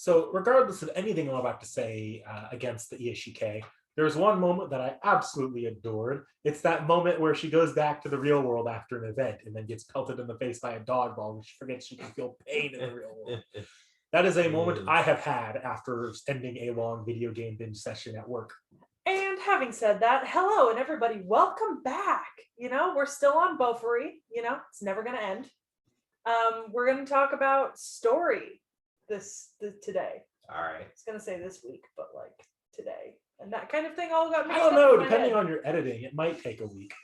So regardless of anything I'm about to say against the T.H.E, there's one moment that I absolutely adored. It's that moment where she goes back to the real world after an event and then gets pelted in the face by a dog ball and she forgets she can feel pain in the real world. That is a moment I have had after ending a long video game binge session at work. And having said that, hello and everybody, welcome back. We're still on BOFURI, it's never going to end. We're going to talk about story today. All right. I was going to say this week, but like today. And that kind of thing all got mixed I don't up know, in my depending head. on your editing, it might take a week.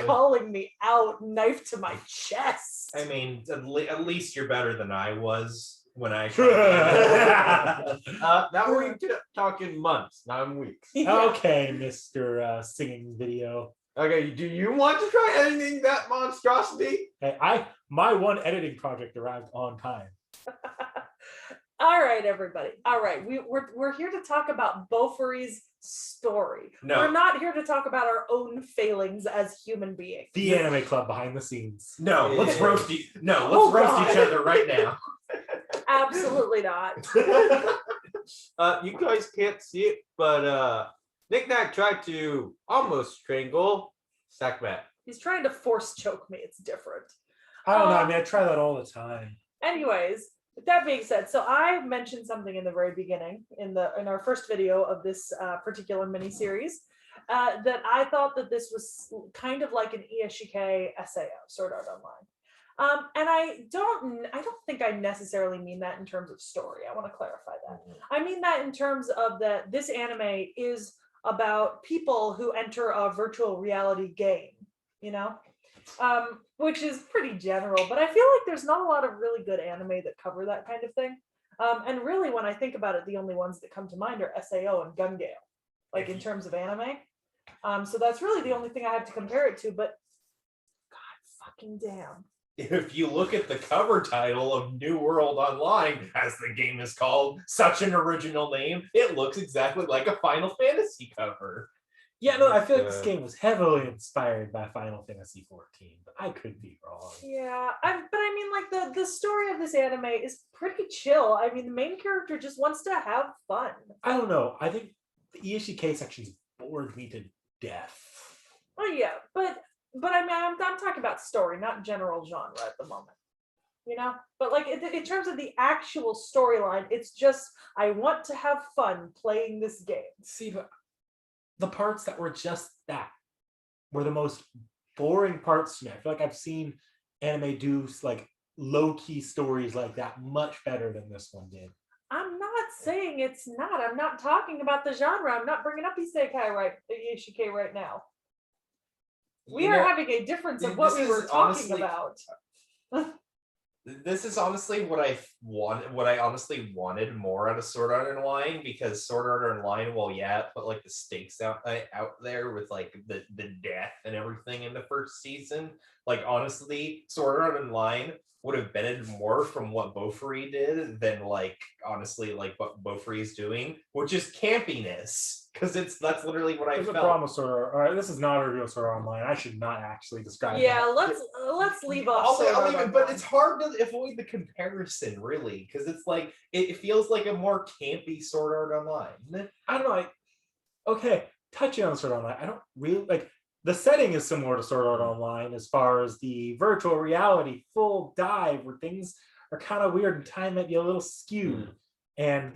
Calling me out, knife to my chest. I mean, at least you're better than I was when I. Now we're talking months, not in weeks. Yeah. Okay, Mr. Singing Video. Okay, do you want to try editing that monstrosity? Hey, my one editing project arrived on time. All right, everybody. All right, we're here to talk about BOFURI's story. No. We're not here to talk about our own failings as human beings. The anime club behind the scenes. No, let's roast each other right now. Absolutely not. You guys can't see it, but Nick Nack tried to almost strangle Sackbat. He's trying to force choke me. It's different. I don't know. I mean, I try that all the time. Anyways, with that being said, so I mentioned something in the very beginning in our first video of this particular mini series that I thought that this was kind of like an T.H.E SAO, Sword Art Online. And I don't think I necessarily mean that in terms of story. I want to clarify that. I mean that in terms of that this anime is about people who enter a virtual reality game, which is pretty general, but I feel like there's not a lot of really good anime that cover that kind of thing. And really, when I think about it, the only ones that come to mind are SAO and Gun Gale, like in terms of anime. So that's really the only thing I have to compare it to, but God fucking damn. If you look at the cover title of New World Online, as the game is called, such an original name, it looks exactly like a Final Fantasy cover. Yeah, no, I feel like this game was heavily inspired by Final Fantasy XIV, but I could be wrong. Yeah, but I mean, like the story of this anime is pretty chill. I mean, the main character just wants to have fun. I don't know. I think the T.H.E section's bored me to death. Oh yeah, but I mean, I'm talking about story, not general genre at the moment. But like in terms of the actual storyline, it's just I want to have fun playing this game. See, but the parts that were just that were the most boring parts to me. I feel like I've seen anime do like low-key stories like that much better than this one did. I'm not saying it's not. I'm not talking about the genre. I'm not bringing up Isekai right now. We are having a difference of what we were talking about. This is honestly what I honestly wanted more out of Sword Art Online, because Sword Art Online, well, yeah, put like the stakes out there with like the death and everything in the first season. Like honestly, Sword Art Online would have benefited more from what BOFURI did than like honestly like what BOFURI is doing, which is campiness. Because that's literally what I felt. There's a problem with Sword Art. All right, this is not a real Sword Art Online. I should not actually describe. Yeah, that. let's leave off. I'll leave it, but it's hard to avoid the comparison, really, because it's like it feels like a more campy Sword Art Online. I don't know. Okay, touching on Sword Art Online, I don't really like. The setting is similar to Sword Art Online as far as the virtual reality full dive where things are kind of weird and time might be a little skewed, and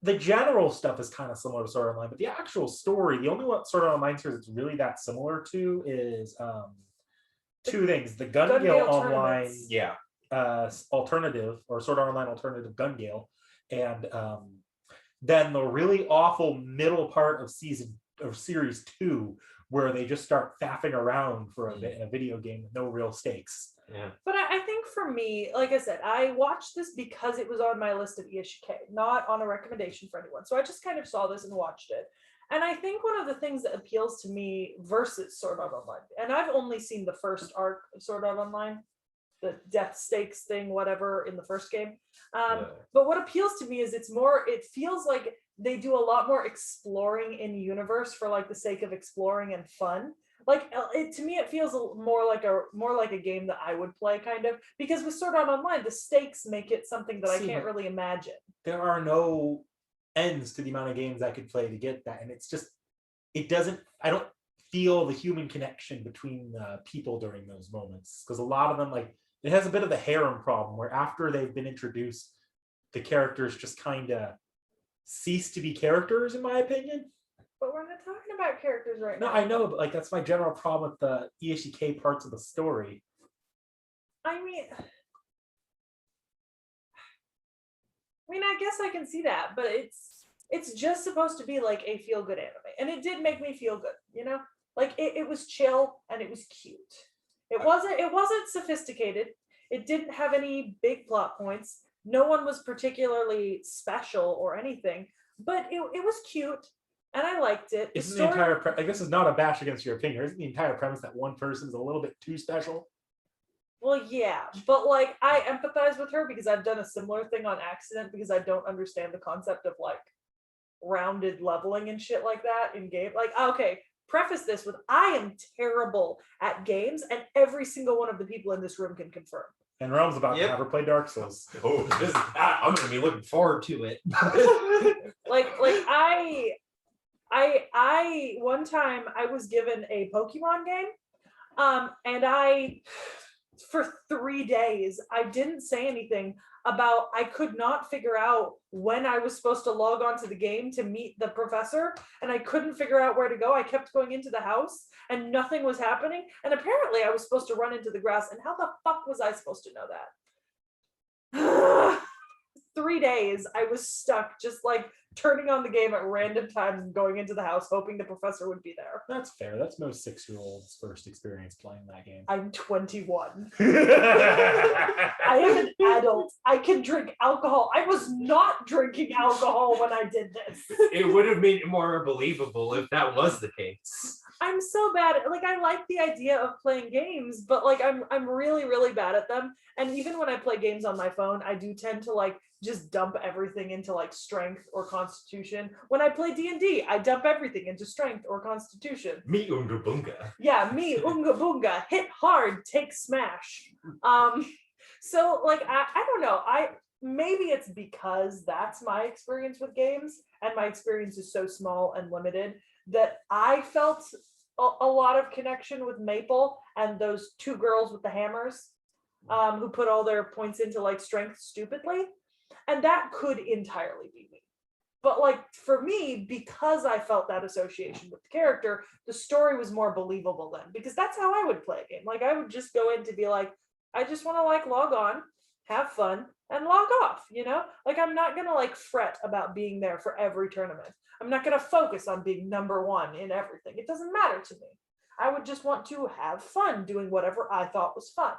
the general stuff is kind of similar to Sword Art Online, but the actual story, the only one Sword Art Online series it's really that similar to is two things: the Gun Gale Online, alternative, or Sword Art Online alternative Gun Gale, and then the really awful middle part of series 2, where they just start faffing around for a bit in a video game with no real stakes. Yeah. But I think for me, like I said, I watched this because it was on my list of T.H.E, not on a recommendation for anyone. So I just kind of saw this and watched it. And I think one of the things that appeals to me versus Sword Art Online, and I've only seen the first arc of Sword Art Online, the death stakes thing, whatever, in the first game. But what appeals to me is it feels like they do a lot more exploring in universe for like the sake of exploring and fun. Like to me, it feels more like a game that I would play, kind of, because with Sword Art Online, the stakes make it something that I can't really imagine. There are no ends to the amount of games I could play to get that, and it's just it doesn't. I don't feel the human connection between people during those moments because a lot of them like it has a bit of the harem problem where after they've been introduced, the characters just kind of cease to be characters, in my opinion. But we're not talking about characters right now. No, I know, but like that's my general problem with the E.H.E parts of the story. I mean, I guess I can see that, but it's just supposed to be like a feel good anime, and it did make me feel good, you know. Like it was chill and it was cute. It wasn't sophisticated. It didn't have any big plot points. No one was particularly special or anything, but it was cute and I liked it. Isn't the entire like this is not a bash against your opinion? Isn't the entire premise that one person is a little bit too special? Well, yeah, but like I empathize with her because I've done a similar thing on accident because I don't understand the concept of like rounded leveling and shit like that in game. Like, okay, preface this with I am terrible at games, and every single one of the people in this room can confirm. And Realm's about to have her play Dark Souls. Oh, I'm gonna be looking forward to it. like I one time I was given a Pokemon game, and I for 3 days I didn't say anything about I could not figure out when I was supposed to log on to the game to meet the professor, and I couldn't figure out where to go. I kept going into the house and nothing was happening, and apparently I was supposed to run into the grass, and how the fuck was I supposed to know that? 3 days I was stuck just like turning on the game at random times and going into the house hoping the professor would be there. That's fair. That's most 6-year-olds' first experience playing that game. I'm 21. I am an adult. I can drink alcohol. I was not drinking alcohol when I did this. It would have made it more believable if that was the case. I'm so bad at, like, I like the idea of playing games, but like I'm really, really bad at them. And even when I play games on my phone, I do tend to like just dump everything into like strength or constitution. When I play D&D, I dump everything into strength or constitution. Me unga bunga. Yeah, me unga bunga, hit hard, take smash. So like I don't know. Maybe it's because that's my experience with games, and my experience is so small and limited that I felt a lot of connection with Maple and those 2 girls with the hammers, who put all their points into like strength stupidly. And that could entirely be me. But like for me, because I felt that association with the character, the story was more believable then, because that's how I would play a game. Like I would just go in to be like, I just want to like log on, have fun, and log off, you know? Like I'm not gonna like fret about being there for every tournament. I'm not gonna focus on being number 1 in everything. It doesn't matter to me. I would just want to have fun doing whatever I thought was fun.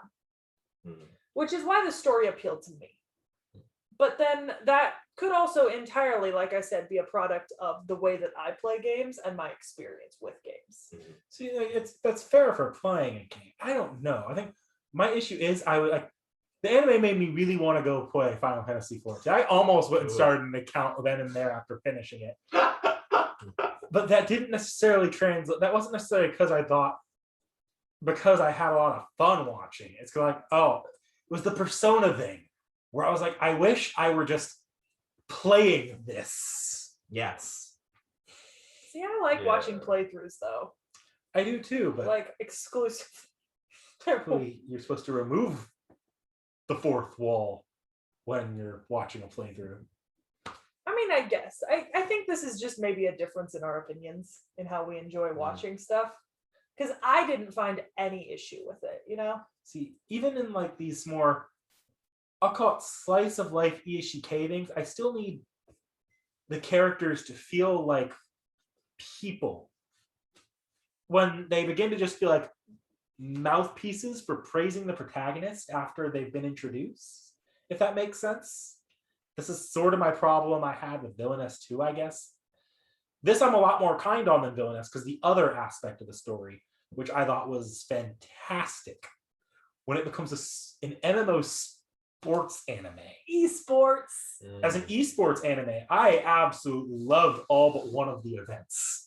Which is why the story appealed to me. But then that could also entirely, like I said, be a product of the way that I play games and my experience with games. See, like, that's fair for playing a game. I don't know. I think my issue is the anime made me really want to go play Final Fantasy XIV. I almost went and started an account then and there after finishing it. But that didn't necessarily translate. That wasn't necessarily because I had a lot of fun watching. It's like, oh, it was the Persona thing where I was like, I wish I were just playing this. Yes. See, I like watching playthroughs though. I do too, but like exclusive. You're supposed to remove the 4th wall when you're watching a playthrough. I mean, I guess. I think this is just maybe a difference in our opinions in how we enjoy watching stuff. Because I didn't find any issue with it, you know? See, even in like these more, I'll call it slice of life E.H.E things, I still need the characters to feel like people. When they begin to just feel like mouthpieces for praising the protagonist after they've been introduced, if that makes sense. This is sort of my problem I had with Villainess too, I guess. This I'm a lot more kind on than Villainess because the other aspect of the story, which I thought was fantastic, when it becomes an MMO sports anime. Esports. As an esports anime, I absolutely loved all but one of the events.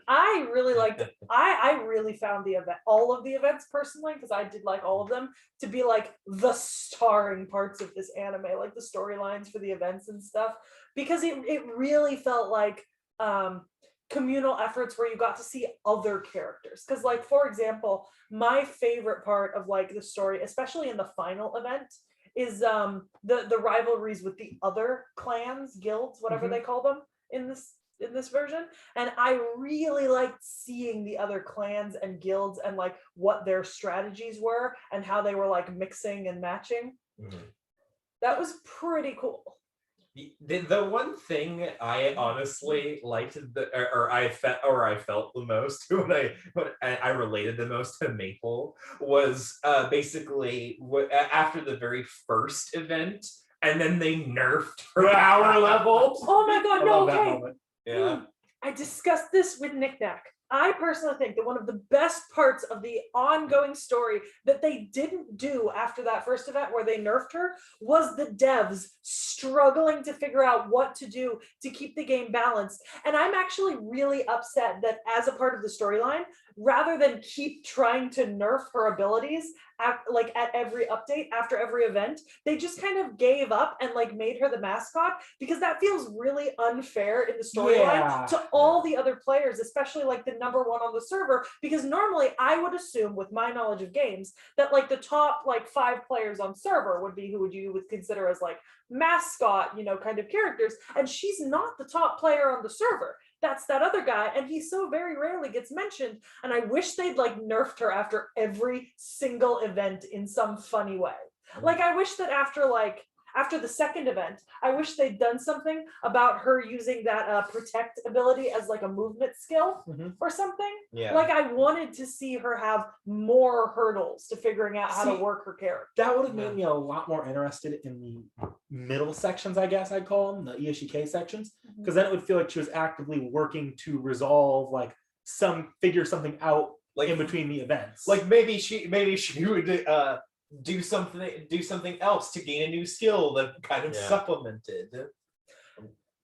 I really liked it. I really found all of the events personally, because I did like all of them, to be like the starring parts of this anime, like the storylines for the events and stuff, because it really felt like communal efforts where you got to see other characters. Because like, for example, my favorite part of like the story, especially in the final event, is the rivalries with the other clans, guilds, whatever they call them in this version. And I really liked seeing the other clans and guilds and like what their strategies were and how they were like mixing and matching. That was pretty cool. The one thing I honestly liked, I felt the most when I related the most to Maple was basically after the very first event, and then they nerfed her power level. Oh my god, no, okay. Yeah. I discussed this with Nick Nack. I personally think that one of the best parts of the ongoing story that they didn't do after that first event where they nerfed her was the devs struggling to figure out what to do to keep the game balanced. And I'm actually really upset that as a part of the storyline, rather than keep trying to nerf her abilities at every update after every event, they just kind of gave up and like made her the mascot, because that feels really unfair in the storyline to all the other players, especially like the number one on the server, because normally I would assume, with my knowledge of games, that like the top like 5 players on server would be who you would consider as like mascot, kind of characters, and she's not the top player on the server. That's that other guy, and he so very rarely gets mentioned. And I wish they'd like nerfed her after every single event in some funny way. Like I wish that after the second event, I wish they'd done something about her using that protect ability as like a movement skill or something. Yeah. Like I wanted to see her have more hurdles to figuring out how to work her character. That would have made me a lot more interested in the middle sections, I guess I'd call them, the E.S.H.E sections, because then it would feel like she was actively working to resolve figure something out like in between the events. Like maybe she would do something else to gain a new skill that kind of supplemented.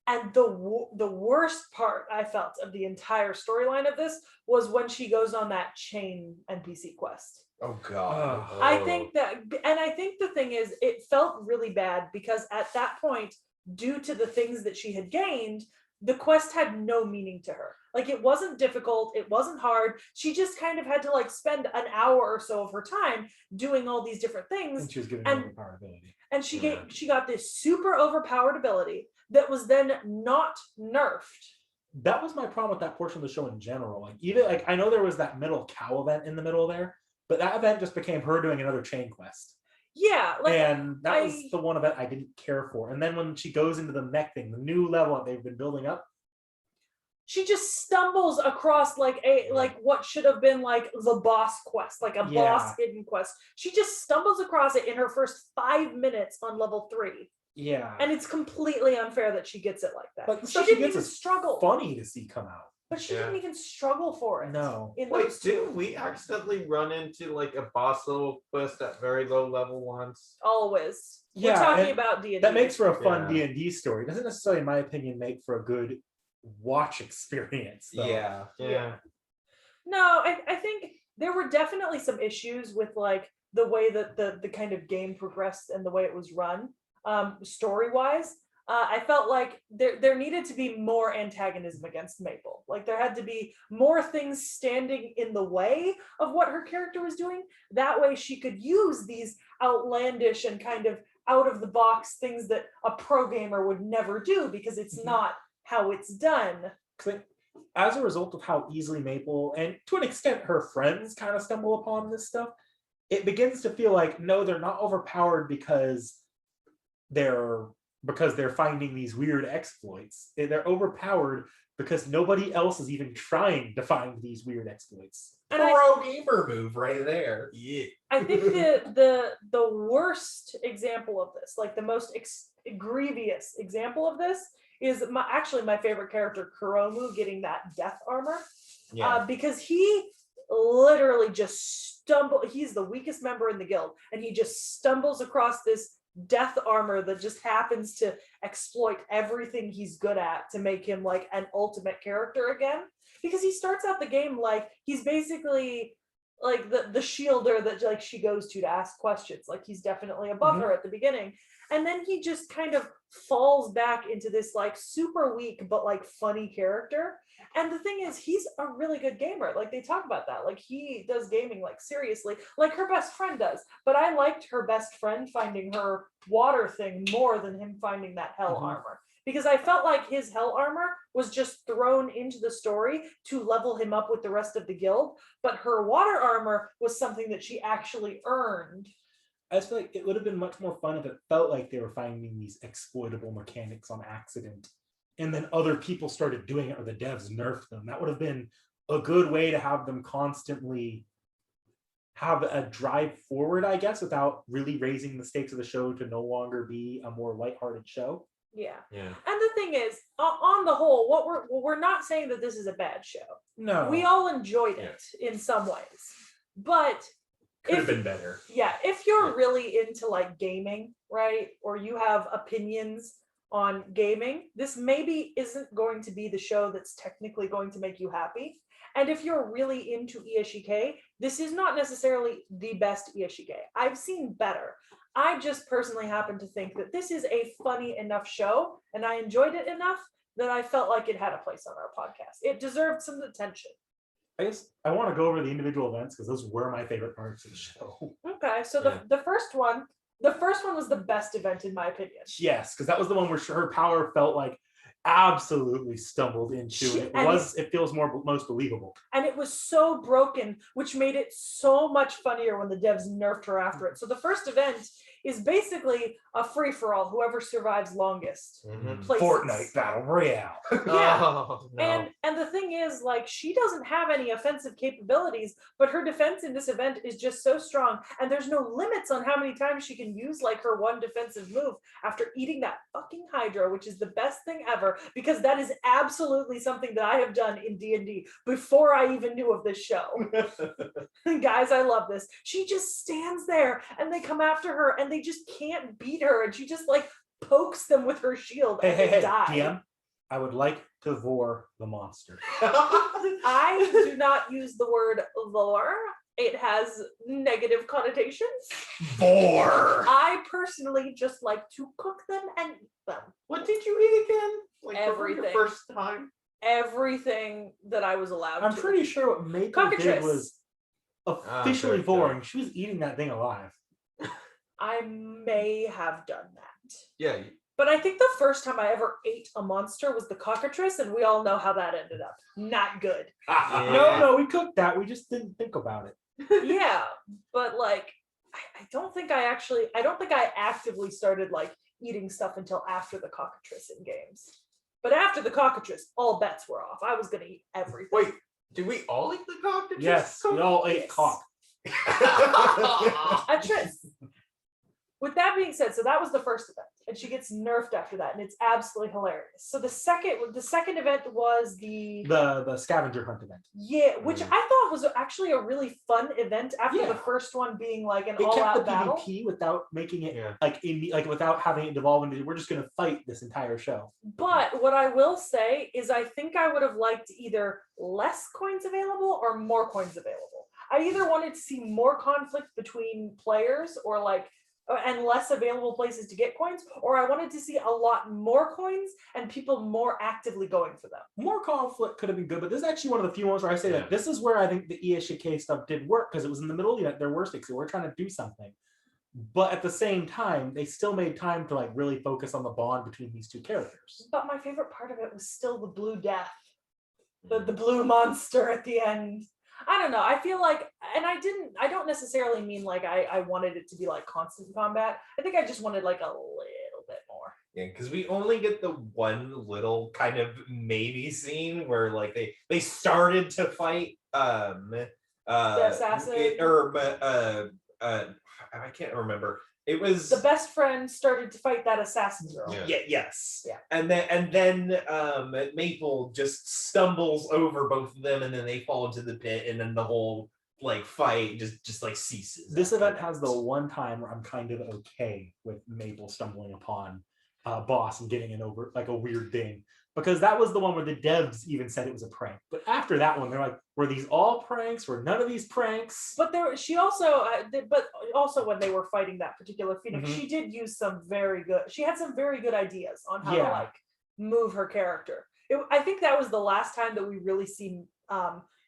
And the worst part I felt of the entire storyline of this was when she goes on that chain NPC quest. Oh god. I think the thing is, it felt really bad because at that point, due to the things that she had gained, the quest had no meaning to her. Like it wasn't difficult, it wasn't hard. She just kind of had to like spend an hour or so of her time doing all these different things. And she was given an overpowered ability. And she got this super overpowered ability that was then not nerfed. That was my problem with that portion of the show in general. Like even like I know there was that middle cow event in the middle there, but that event just became her doing another chain quest. Yeah, and that was the one event I didn't care for. And then when she goes into the mech thing, the new level that they've been building up, she just stumbles across like what should have been like the boss quest, like a boss hidden quest. She just stumbles across it in her first 5 minutes on level 3. Yeah, and it's completely unfair that she gets it like that. But she didn't even struggle. Funny to see come out. But she didn't even struggle for it. No. Wait, didn't we accidentally run into like a boss level quest at very low level once? Always. Yeah, we're talking about D&D. That makes for a fun D&D story. It doesn't necessarily, in my opinion, make for a good watch experience, though. Yeah. No, I think there were definitely some issues with like the way that the kind of game progressed and the way it was run, story-wise. I felt like there needed to be more antagonism against Maple. Like there had to be more things standing in the way of what her character was doing. That way she could use these outlandish and kind of out of the box things that a pro gamer would never do, because it's not how it's done. As a result of how easily Maple, and to an extent her friends, kind of stumble upon this stuff, it begins to feel like, no, they're not overpowered because they're finding these weird exploits. They're overpowered because nobody else is even trying to find these weird exploits. And pro gamer move right there. Yeah. I think the worst example of this, like the most grievous example of this, is my favorite character, Kuromu, getting that death armor. Because he literally just he's the weakest member in the guild, and he just stumbles across this death armor that just happens to exploit everything he's good at to make him like an ultimate character again. Because he starts out the game like he's basically like the shielder that like she goes to ask questions. Like he's definitely above her at the beginning. And then he just kind of falls back into this like super weak but like funny character. And the thing is, he's a really good gamer. Like they talk about that. Like he does gaming like seriously, like her best friend does. But I liked her best friend finding her water thing more than him finding that hell armor. Because I felt like his hell armor was just thrown into the story to level him up with the rest of the guild. But her water armor was something that she actually earned. I just feel like it would have been much more fun if it felt like they were finding these exploitable mechanics on accident, and then other people started doing it, or the devs nerfed them. That would have been a good way to have them constantly have a drive forward, I guess, without really raising the stakes of the show to no longer be a more lighthearted show. Yeah. Yeah. And the thing is, on the whole, what we're not saying that this is a bad show. No. We all enjoyed it in some ways. But Could have been better. Yeah, if you're really into like gaming, right? Or you have opinions on gaming, this maybe isn't going to be the show that's technically going to make you happy. And if you're really into E.S.H.E, this is not necessarily the best E.S.H.E. I've seen better. I just personally happen to think that this is a funny enough show, and I enjoyed it enough that I felt like it had a place on our podcast. It deserved some attention. I guess I want to go over the individual events because those were my favorite parts of the show. Okay, so the first one was the best event in my opinion. Yes, because that was the one where her power felt like absolutely stumbled into, and it feels most believable. And it was so broken, which made it so much funnier when the devs nerfed her after it. So the first event is basically a free-for-all, whoever survives longest. Places. Fortnite Battle Royale. Yeah. Oh, no. And the thing is, like, she doesn't have any offensive capabilities, but her defense in this event is just so strong, and there's no limits on how many times she can use like her one defensive move after eating that fucking Hydra, which is the best thing ever, because that is absolutely something that I have done in D&D before I even knew of this show. Guys, I love this. She just stands there and they come after her and they just can't beat her, and she just like pokes them with her shield and they die. DM, I would like to vor the monster. I do not use the word lore. It has negative connotations. Vor. I personally just like to cook them and eat them. What did you eat again? Like Everything. the first time? Everything that I was allowed I'm to. pretty sure what Maple did Cockatrice. was officially very voring. She was eating that thing alive. I may have done that. Yeah. But I think the first time I ever ate a monster was the cockatrice, and we all know how that ended up. Not good. No, we cooked that. We just didn't think about it. Yeah, but like, I don't think I actively started like eating stuff until after the cockatrice in games. But after the cockatrice, all bets were off. I was gonna eat everything. Wait, did we all eat the cockatrice? Yes, we all ate Yes. cock. A tris. With that being said, so that was the first event, and she gets nerfed after that, and it's absolutely hilarious. So the second event was the scavenger hunt event. Yeah, which I thought was actually a really fun event after the first one being like an It kept all-out the battle. PvP without making it like without having it devolve into we're just gonna fight this entire show. But what I will say is I think I would have liked either less coins available or more coins available. I either wanted to see more conflict between players or like and less available places to get coins, or I wanted to see a lot more coins and people more actively going for them. More conflict could have been good, but this is actually one of the few ones where I say that this is where I think the E.S.H.E stuff did work, because it was in the middle of the event, there were stakes, they were trying to do something. But at the same time, they still made time to like really focus on the bond between these two characters. But my favorite part of it was still the blue death, the blue monster at the end. I don't know. I feel like, and I don't necessarily mean like I wanted it to be like constant combat. I think I just wanted like a little bit more. Yeah, because we only get the one little kind of maybe scene where like they started to fight The assassin. I can't remember. It was the best friend started to fight that assassin girl. Yes. Yeah. And then Maple just stumbles over both of them, and then they fall into the pit, and then the whole like fight just like ceases. This after event that. has the one time where I'm kind of okay with Maple stumbling upon a boss and getting it over like a weird thing, because that was the one where the devs even said it was a prank. But after that one, they're like, were these all pranks? Were none of these pranks? But she also, but also when they were fighting that particular Phoenix, Mhm. she did use some very good. She had some very good ideas on how to Yeah. like move her character. I think that was the last time that we really see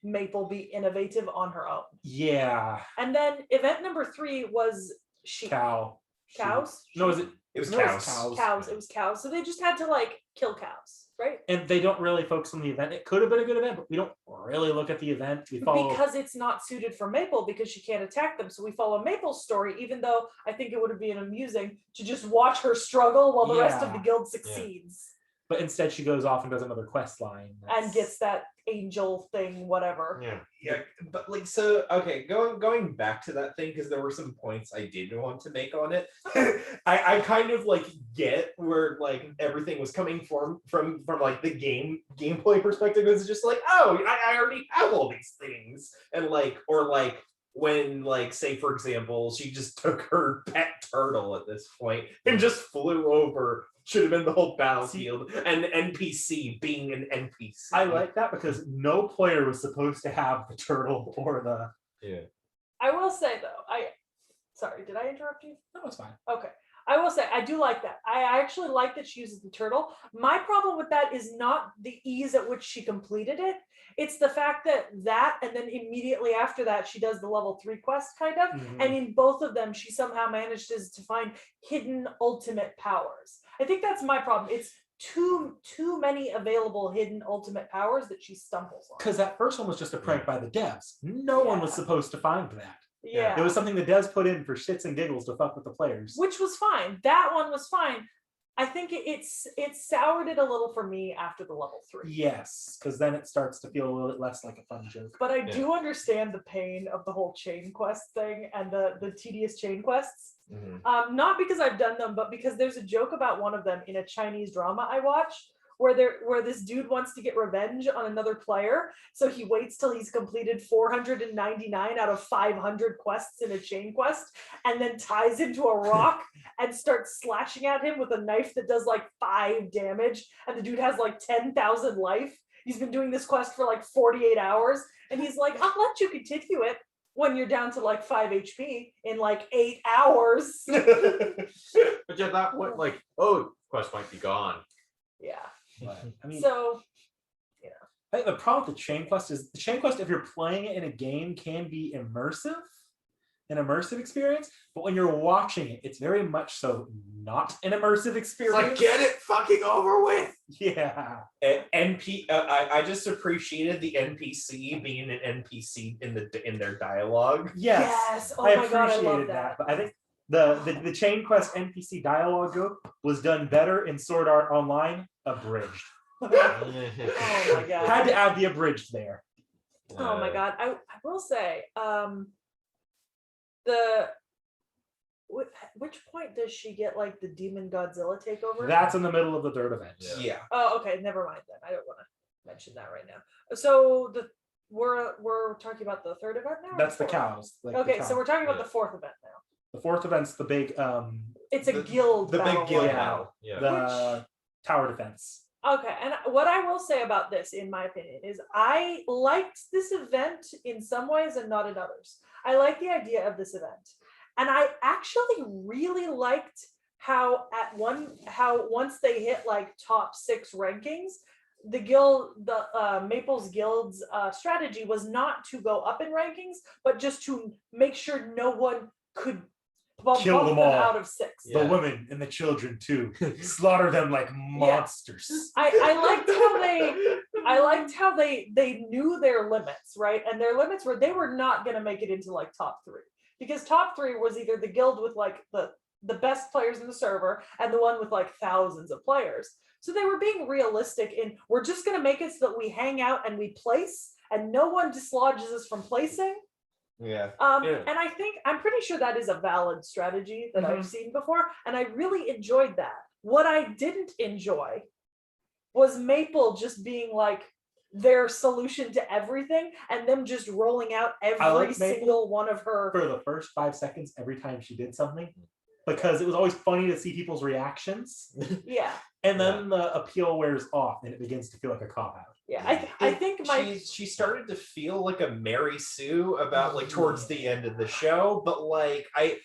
Maple be innovative on her own. Yeah. And then event number 3 was sheep. Cow. Cows. No, is it? It was no, cows. Cows. It was cows. So they just had to like kill cows, right? And they don't really focus on the event. It could have been a good event, but we don't really look at the event. We follow Because it's not suited for Maple because she can't attack them. So we follow Maple's story, even though I think it would have been amusing to just watch her struggle while the rest of the Yeah. guild succeeds. but instead she goes off and does another quest line. And gets that angel thing, whatever. Yeah. Yeah, but like so okay, going back to that thing, because there were some points I did want to make on it. I kind of like get where like everything was coming from like the gameplay perspective. It's just like, oh, I already have all these things. And like, or like when like say for example, she just took her pet turtle at this point and just flew over. Should have been the whole battlefield, and NPC being an NPC. I like that because no player was supposed to have the turtle or the. Yeah. I will say though, sorry, did I interrupt you? No, it's fine. Okay. I will say I do like that. I actually like that she uses the turtle. My problem with that is not the ease at which she completed it. It's the fact that and then immediately after that she does the level 3 quest kind of. Mhm. And in both of them she somehow manages to find hidden ultimate powers. I think that's my problem. It's too many available hidden ultimate powers that she stumbles on. Because that first one was just a prank by the devs. No one was Yeah. supposed to find that. Yeah. It was something the devs put in for shits and giggles to fuck with the players. Which was fine. That one was fine. I think it soured it a little for me after the level 3. Yes, because then it starts to feel a little bit less like a fun joke. But I do understand the pain of the whole chain quest thing and the tedious chain quests. Mhm. Not because I've done them, but because there's a joke about one of them in a Chinese drama I watched where this dude wants to get revenge on another player. So he waits till he's completed 499 out of 500 quests in a chain quest and then ties him to a rock and starts slashing at him with a knife that does like 5 damage. And the dude has like 10,000 life. He's been doing this quest for like 48 hours. And he's like, I'll let you continue it when you're down to like 5 HP in like 8 hours. But at that point, like, oh, quest might be gone. Yeah. But, I mean, So I think the problem with the chain quest is the chain quest, if you're playing it in a game, can be an immersive experience. But when you're watching it, it's very much so not an immersive It's experience. like, get it fucking over with. Yeah. I just appreciated the NPC being an NPC in their dialogue. Yes. Oh I my God, I love appreciated that. But I think the chain quest NPC dialogue joke was done better in Sword Art Online abridged. oh my God. Had to add the abridged there. Oh my God. I will say, which point does she get like the demon Godzilla takeover? That's in the middle of the third event. Yeah. Oh, okay. Never mind then. I don't want to mention that right now. So we're talking about the third event now? or That's the fourth? cows. Like the Okay, cow. so we're talking about the fourth event now. The fourth event's the big It's a guild. The battle big guild royale. battle. Yeah. the tower defense. Okay, and what I will say about this, in my opinion, is I liked this event in some ways and not in others. I like the idea of this event, and I actually really liked how once they hit like top 6 rankings, the Maple's guild's strategy was not to go up in rankings, but just to make sure no one could bump Kill them all. out of 6. The women and the children too. Slaughter them like monsters. I liked how they knew their limits, right? And their limits were they were not going to make it into like top 3, because top 3 was either the guild with like the best players in the server and the one with like thousands of players. So they were being realistic in, we're just going to make it so that we hang out and we place and no one dislodges us from placing. Yeah. And I think I'm pretty sure that is a valid strategy that I've seen before, and I really enjoyed that. What I didn't enjoy was Maple just being like their solution to everything and them just rolling out every like Maple single one of her. For the first 5 seconds every time she did something, because it was always funny to see people's reactions. Yeah. And then the appeal wears off and it begins to feel like a cop-out. Yeah, I think she started to feel like a Mary Sue about like towards the end of the show, but like I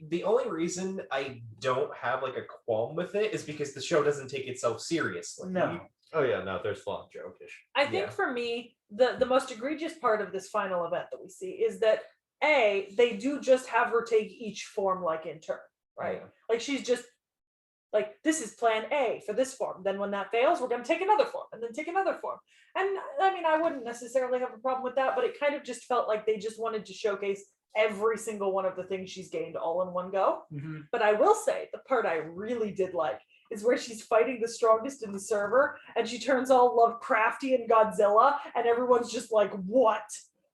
the only reason I don't have like a qualm with it is because the show doesn't take itself seriously. No. Oh yeah, no, there's a lot of jokish. I think for me, the most egregious part of this final event that we see is that they do just have her take each form like in turn, right? Yeah. Like she's just like, this is plan A for this form. Then when that fails, we're going to take another form and then take another form. And I mean, I wouldn't necessarily have a problem with that, but it kind of just felt like they just wanted to showcase every single one of the things she's gained all in one go. Mm-hmm. But I will say the part I really did like is where she's fighting the strongest in the server and she turns all Lovecrafty and Godzilla and everyone's just like, what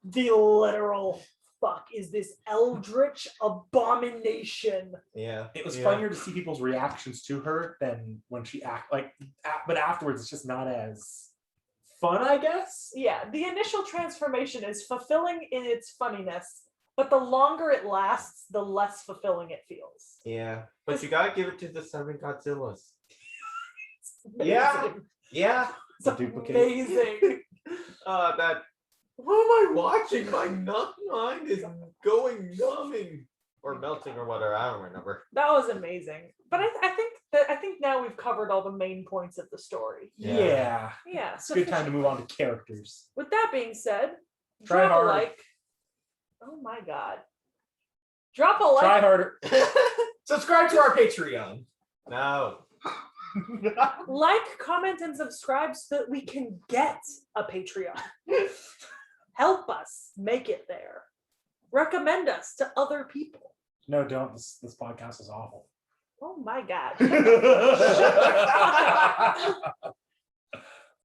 the literal fuck is this eldritch abomination? Yeah. It was funnier to see people's reactions to her than when she but afterwards it's just not as fun, I guess. Yeah, the initial transformation is fulfilling in its funniness, but the longer it lasts, the less fulfilling it feels. Yeah. But you gotta give it to the 7 Godzillas. Yeah. Yeah. It's The duplicate. amazing. That. What am I watching? My mind is going numbing or melting or whatever. I don't remember. That was amazing. But I think now we've covered all the main points of the story. Yeah. Yeah. It's a good time to move on to characters. With that being said, Try drop hard. a like. Oh my god. Drop a like. Try harder. Subscribe to our Patreon. No. Like, comment, and subscribe so that we can get a Patreon. Help us make it there. Recommend us to other people. No, don't. This podcast is awful. Oh my god.